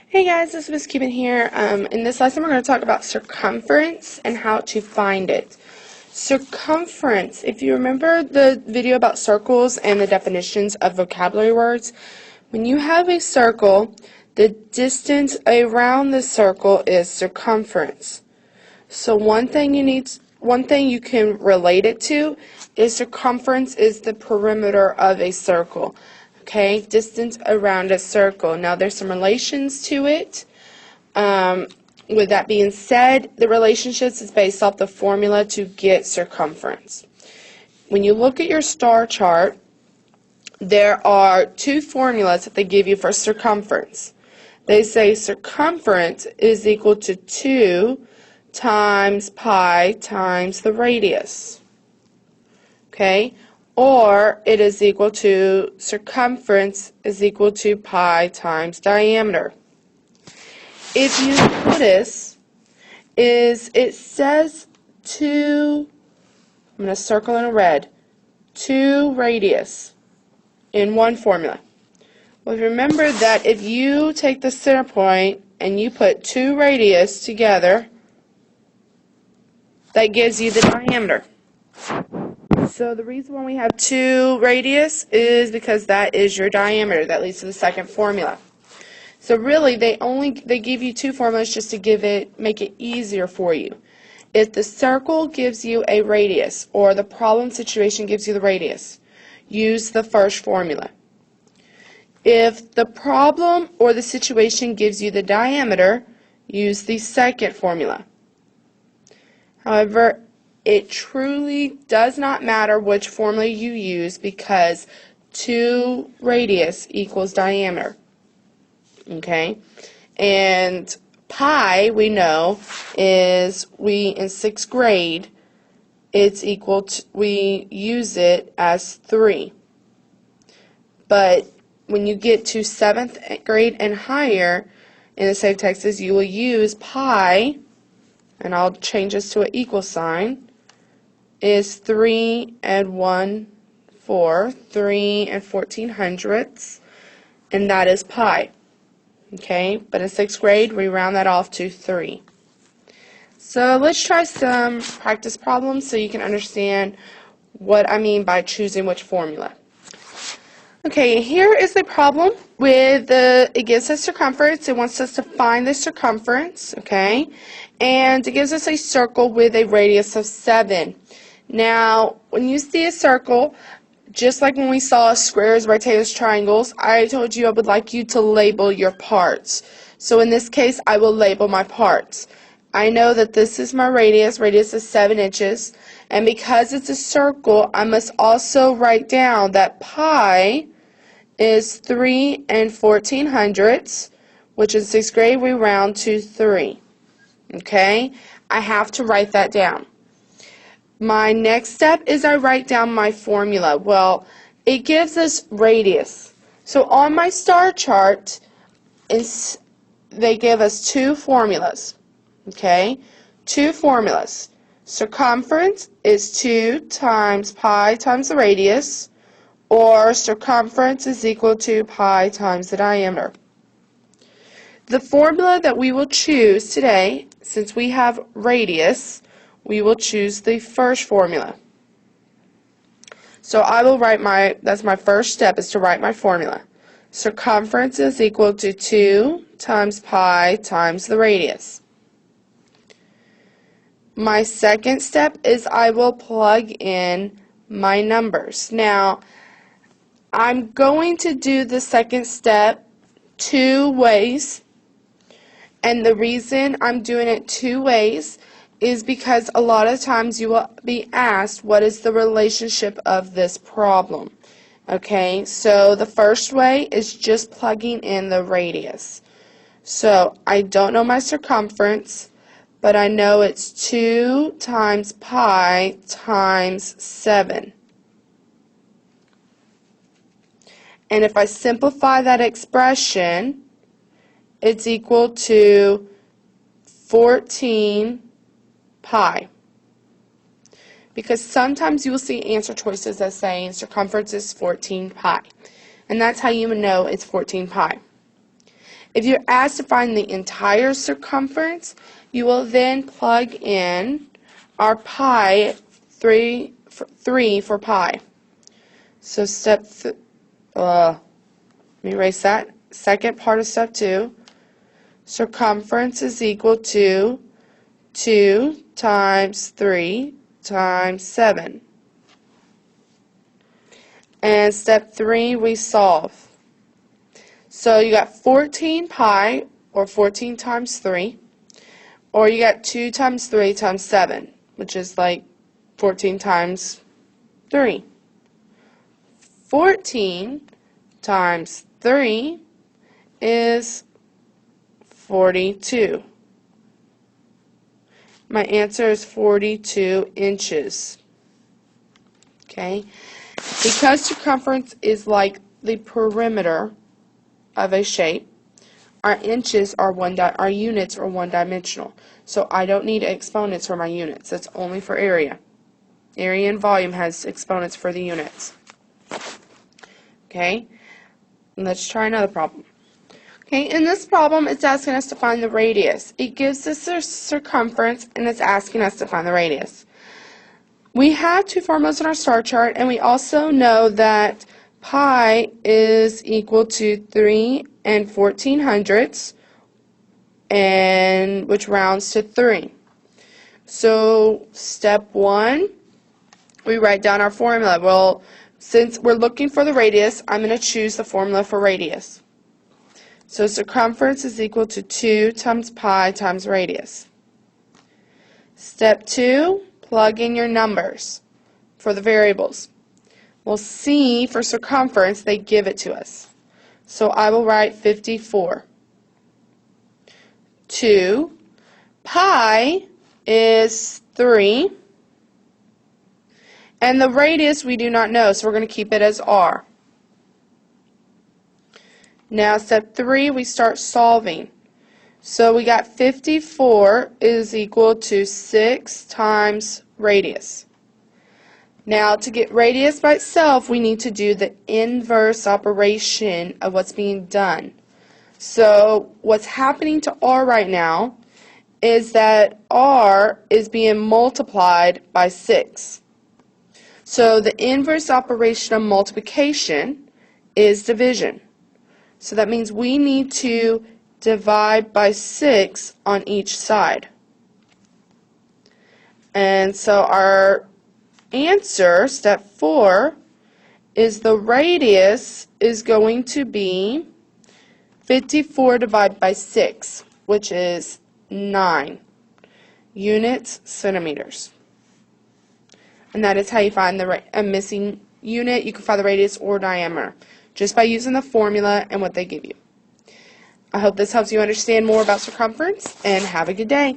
Hey guys, this is Miss Cuban here. In this lesson we're going to talk about circumference and how to find it. Circumference, if you remember the video about circles and the definitions of vocabulary words, when you have a circle, the distance around the circle is circumference. So one thing you can relate it to is circumference is the perimeter of a circle. Okay, distance around a circle. Now there's some relations to it. With that being said, the relationships is based off the formula to get circumference. When you look at your star chart, there are two formulas that they give you for circumference. They say circumference is equal to 2 times pi times the radius. Okay? Or it is equal to circumference is equal to pi times diameter. If you notice, it says 2, I'm going to circle in red, 2 radius in one formula. Well, remember that if you take the center point and you put 2 radius together, that gives you the diameter. So the reason why we have 2 radius is because that is your diameter. That leads to the second formula. So really, they give you 2 formulas just to make it easier for you. If the circle gives you a radius, or the problem situation gives you the radius, use the first formula. If the problem or the situation gives you the diameter, use the second formula. However, it truly does not matter which formula you use because 2 radius equals diameter. Okay? And pi, we know, is in 6th grade, it's equal to, we use it as 3. But when you get to 7th grade and higher in the state of Texas, you will use pi, and I'll change this to an equal sign, is 3 and 1/4, 3 and 1400ths, and that is pi. Okay, but in 6th grade, we round that off to 3. So let's try some practice problems so you can understand what I mean by choosing which formula. Okay, here is the problem with it gives us circumference. It wants us to find the circumference, okay? And it gives us a circle with a radius of 7. Now, when you see a circle, just like when we saw squares, rectangles, triangles, I told you I would like you to label your parts. So in this case, I will label my parts. I know that this is my radius. Radius is 7 inches. And because it's a circle, I must also write down that pi is 3 and 1400ths, which in 6th grade we round to 3. Okay? I have to write that down. My next step is I write down my formula. Well, it gives us radius. So on my star chart, they give us 2 formulas. Okay? 2 formulas. Circumference is 2 times pi times the radius, or circumference is equal to pi times the diameter. The formula that we will choose today, since we have radius, we will choose the first formula. So I will write that's my first step, is to write my formula. Circumference is equal to 2 times pi times the radius. My second step is I will plug in my numbers. Now, I'm going to do the second step 2 ways, and the reason I'm doing it 2 ways is because a lot of times you will be asked what is the relationship of this problem. Okay, so the first way is just plugging in the radius. So I don't know my circumference, but I know it's 2 times pi times 7. And if I simplify that expression, it's equal to 14 pi. Because sometimes you will see answer choices that say circumference is 14 pi. And that's how you know it's 14 pi. If you're asked to find the entire circumference, you will then plug in our pi, 3 for pi. So let me erase that. Second part of step 2, circumference is equal to 2 times 3 times 7. And step 3, we solve. So you got 14 pi, or 14 times 3, or you got 2 times 3 times 7, which is like 14 times 3. 14 times 3 is 42. My answer is 42 inches. Okay? Because circumference is like the perimeter of a shape, our units are one-dimensional. So I don't need exponents for my units. That's only for area. Area and volume has exponents for the units. Okay? Let's try another problem. Okay, in this problem, it's asking us to find the radius. It gives us the circumference, and it's asking us to find the radius. We have two formulas in our star chart, and we also know that pi is equal to 3 1400ths, and which rounds to 3. So step 1, we write down our formula. Well, since we're looking for the radius, I'm going to choose the formula for radius. So circumference is equal to 2 times pi times radius. Step 2, plug in your numbers for the variables. Well, C for circumference, they give it to us. So I will write 54. 2, pi is 3, and the radius we do not know, so we're going to keep it as r. Now step 3, we start solving. So we got 54 is equal to 6 times radius. Now to get radius by itself, we need to do the inverse operation of what's being done. So what's happening to r right now is that r is being multiplied by 6. So the inverse operation of multiplication is division. So that means we need to divide by 6 on each side. And so our answer, step 4, is the radius is going to be 54 divided by 6, which is 9 units centimeters. And that is how you find a missing unit. You can find the radius or diameter just by using the formula and what they give you. I hope this helps you understand more about circumference, and have a good day.